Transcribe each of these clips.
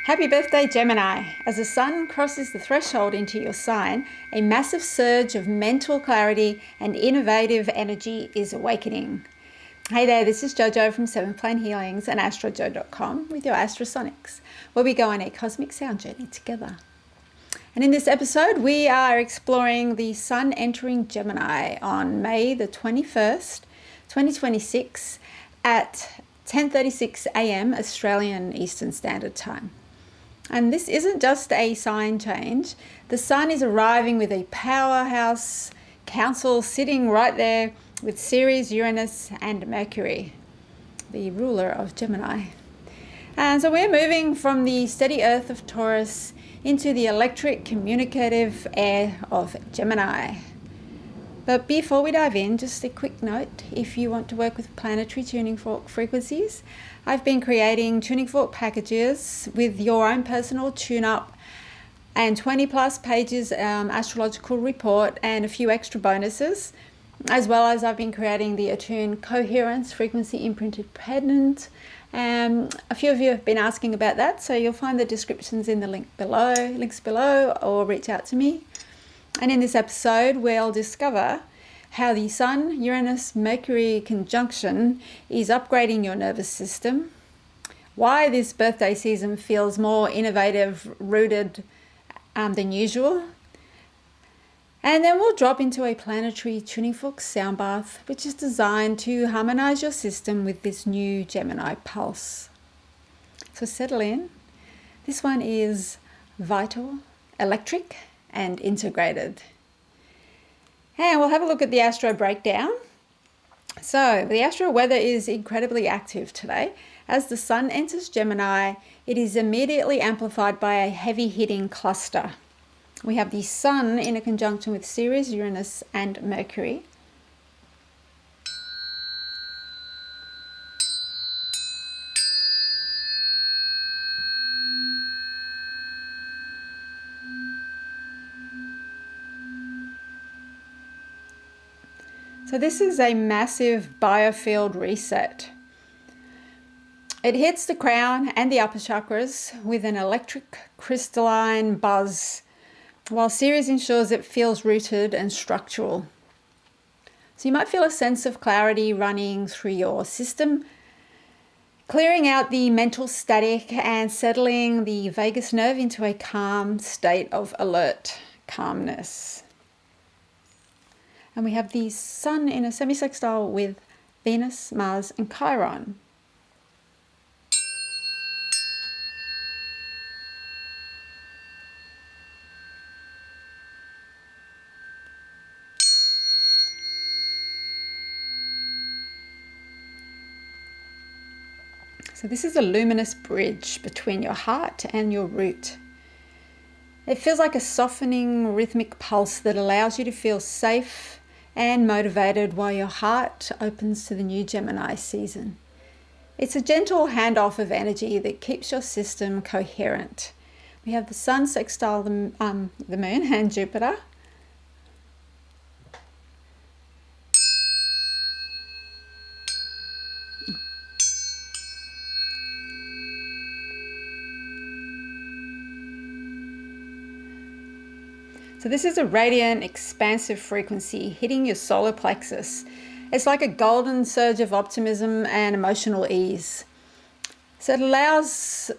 Happy birthday, Gemini! As the sun crosses the threshold into your sign, a massive surge of mental clarity and innovative energy is awakening. Hey there, this is Jojo from 7 Plane Healings and astrojo.com with your Astrosonics, where we go on a cosmic sound journey together. And in this episode, we are exploring the sun entering Gemini on May the 21st, 2026 at 10:36 a.m. Australian Eastern Standard Time. And this isn't just a sign change. The sun is arriving with a powerhouse council sitting right there with Ceres, Uranus and Mercury, the ruler of Gemini. And so we're moving from the steady earth of Taurus into the electric communicative air of Gemini. But before we dive in, just a quick note, if you want to work with planetary tuning fork frequencies, I've been creating tuning fork packages with your own personal tune-up and 20 plus pages astrological report and a few extra bonuses, as well as I've been creating the ATTUNE Coherence Frequency Imprinted Pendant. A few of you have been asking about that, so you'll find the descriptions in the links below, or reach out to me. And in this episode, we'll discover how the Sun, Uranus, Mercury conjunction is upgrading your nervous system, why this birthday season feels more innovative, rooted than usual, and then we'll drop into a planetary tuning fork sound bath, which is designed to harmonize your system with this new Gemini pulse. So settle in. This one is vital, electric, and integrated. And we'll have a look at the astro breakdown. So the astro weather is incredibly active today. As the sun enters Gemini, it is immediately amplified by a heavy hitting cluster. We have the sun in a conjunction with Ceres, Uranus and Mercury. So this is a massive biofield reset. It hits the crown and the upper chakras with an electric crystalline buzz, while Ceres ensures it feels rooted and structural. So you might feel a sense of clarity running through your system, clearing out the mental static and settling the vagus nerve into a calm state of alert calmness. And we have the sun in a semi-sextile with Venus, Mars and Chiron. So this is a luminous bridge between your heart and your root. It feels like a softening rhythmic pulse that allows you to feel safe and motivated while your heart opens to the new Gemini season. It's a gentle handoff of energy that keeps your system coherent. We have the sun sextile the moon and Jupiter. So this is a radiant, expansive frequency hitting your solar plexus. It's like a golden surge of optimism and emotional ease. So it allows,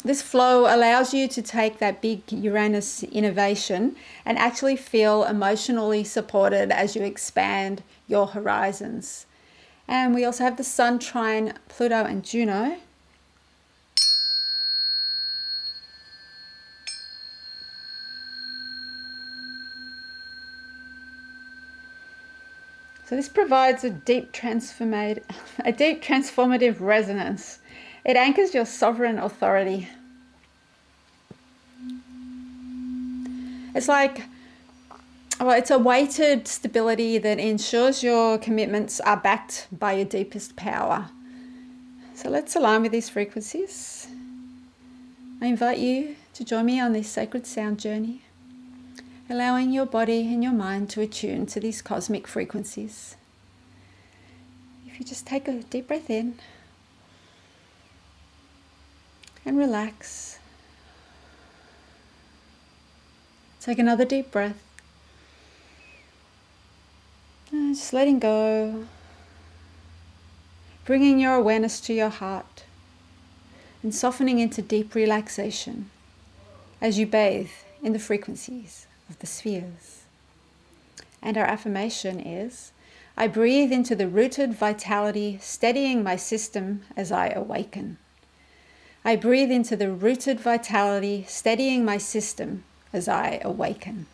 this flow allows you to take that big Uranus innovation and actually feel emotionally supported as you expand your horizons. And we also have the Sun trine Pluto and Juno. So this provides a deep transformative resonance. It anchors your sovereign authority. It's like, it's a weighted stability that ensures your commitments are backed by your deepest power. So let's align with these frequencies. I invite you to join me on this sacred sound journey, allowing your body and your mind to attune to these cosmic frequencies. If you just take a deep breath in and relax Take another deep breath. And just letting go. Bringing your awareness to your heart and softening into deep relaxation as you bathe in the frequencies of the spheres. And our affirmation is, I breathe into the rooted vitality, steadying my system as I awaken. I breathe into the rooted vitality, steadying my system as I awaken.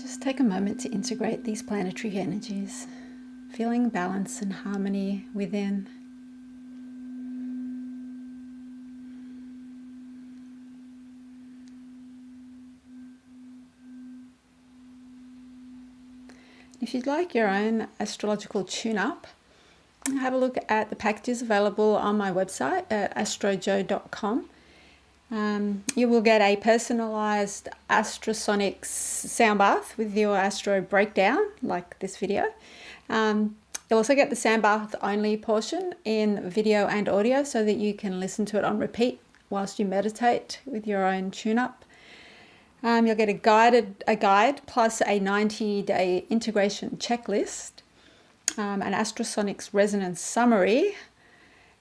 Just take a moment to integrate these planetary energies, feeling balance and harmony within. If you'd like your own astrological tune-up, have a look at the packages available on my website at astrojo.com. You will get a personalized astrosonics sound bath with your astro breakdown, like this video. You'll also get the sound bath only portion in video and audio so that you can listen to it on repeat whilst you meditate with your own tune-up. You'll get a guide plus a 90-day integration checklist, an astrosonics resonance summary,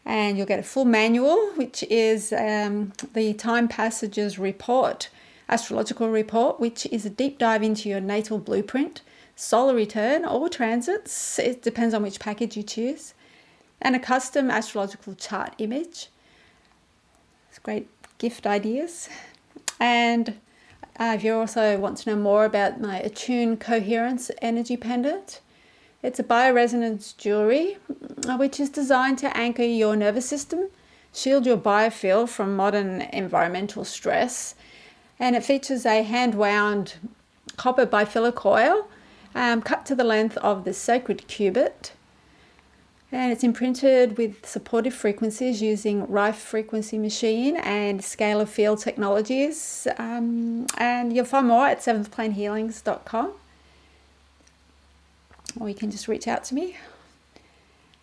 and you'll get a full manual, which is the Time Passages report, astrological report, which is a deep dive into your natal blueprint, solar return or transits, it depends on which package you choose, and a custom astrological chart image. It's great gift ideas. And if you also want to know more about my ATTUNE Coherence Energy Pendant, it's a bioresonance jewelry which is designed to anchor your nervous system, shield your biofield from modern environmental stress, and it features a hand-wound copper biphilic coil cut to the length of the sacred cubit, and it's imprinted with supportive frequencies using Rife frequency machine and scalar field technologies, and you'll find more at seventhplanehealings.com, or you can just reach out to me.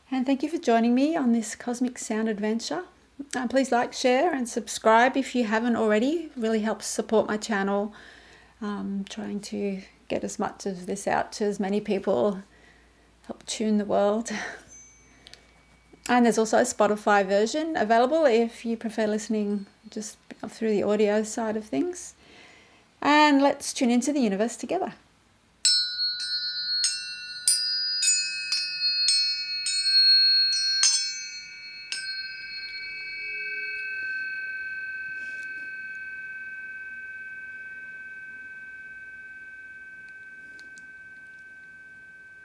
And thank you for joining me on this cosmic sound adventure. Please like, share and subscribe if you haven't already. It really helps support my channel, trying to get as much of this out to as many people, help tune the world. And there's also a Spotify version available if you prefer listening just through the audio side of things. And let's tune into the universe together.